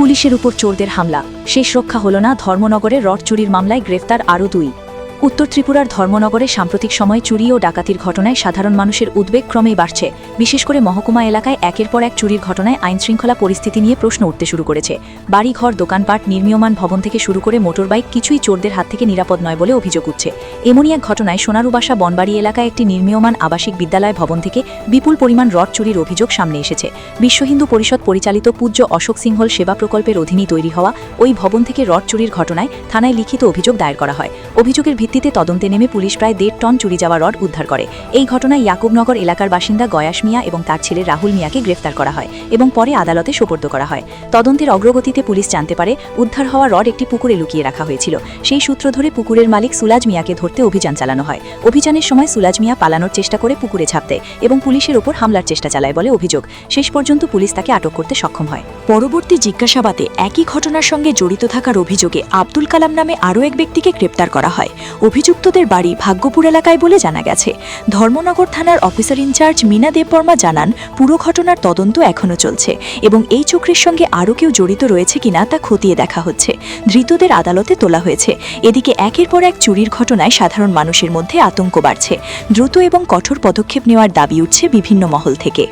পুলিশের উপর চোরদের হামলা, শেষ রক্ষা হল না। ধর্মনগরে রড চুরির মামলায় গ্রেফতার আরও 2। উত্তর ত্রিপুরার ধর্মনগরে সাম্প্রতিক সময়ে চুরি ও ডাকাতির ঘটনায় সাধারণ মানুষের উদ্বেগ ক্রমেই বাড়ছে। বিশেষ করে মহকুমা এলাকায় একের পর এক চুরির ঘটনায় আইনশৃঙ্খলা পরিস্থিতি নিয়ে প্রশ্ন উঠতে শুরু করেছে। বাড়িঘর, দোকানপাট, নির্মীয়মান ভবন থেকে শুরু করে মোটরবাইক কিছুই চোরদের হাত থেকে নিরাপদ নয় বলে অভিযোগ উঠছে। এমনই এক ঘটনায় সোনারুবাসা বনবাড়ি এলাকায় একটি নির্মীয়মান আবাসিক বিদ্যালয় ভবন থেকে বিপুল পরিমাণ রড চুরির অভিযোগ সামনে এসেছে। বিশ্ব হিন্দু পরিষদ পরিচালিত পূজ্য অশোক সিংহল সেবা প্রকল্পের অধীনে তৈরি হওয়া ওই ভবন থেকে রড চুরির ঘটনায় থানায় লিখিত অভিযোগ দায়ের করা হয়। অভিযোগের ভিত্তিতে তদন্তে নেমে পুলিশ প্রায় 1.5 টন চুরি যাওয়া রড উদ্ধার করে। এই ঘটনায় ইয়াকুবনগর এলাকার বাসিন্দা গয়াস মিয়া এবং তার ছেলে রাহুল মিয়াকে গ্রেফতার করা হয় এবং পরে আদালতে সোপর্দ করা হয়। তদন্তের অগ্রগতিতে পুলিশ জানতে পারে উদ্ধার হওয়া রড একটি পুকুরে লুকিয়ে রাখা হয়েছিল। সেই সূত্র ধরে পুকুরের মালিক সুলাজ মিয়াকে ধরতে অভিযান চালানো হয়। অভিযানের সময় সুলাজ মিয়া পালানোর চেষ্টা করে পুকুরে ঝাঁপ দেয় এবং পুলিশের ওপর হামলার চেষ্টা চালায় বলে অভিযোগ। শেষ পর্যন্ত পুলিশ তাকে আটক করতে সক্ষম হয়। পরবর্তী জিজ্ঞাসাবাদে একই ঘটনার সঙ্গে জড়িত থাকার অভিযোগে আব্দুল কালাম নামে আরও এক ব্যক্তিকে গ্রেপ্তার করা হয়। অভিযুক্তদের বাড়ি ভাগ্যপুর এলাকায় বলে জানা গেছে। ধর্মনগর থানার অফিসার ইনচার্জ মীনা দেববর্মা জানান, পুরো ঘটনার তদন্ত এখনও চলছে এবং এই চক্রের সঙ্গে আরও কেউ জড়িত রয়েছে কিনা তা খতিয়ে দেখা হচ্ছে। ধৃতদের আদালতে তোলা হয়েছে। এদিকে একের পর এক চুরির ঘটনায় সাধারণ মানুষের মধ্যে আতঙ্ক বাড়ছে। দ্রুত এবং কঠোর পদক্ষেপ নেওয়ার দাবি উঠছে বিভিন্ন মহল থেকে।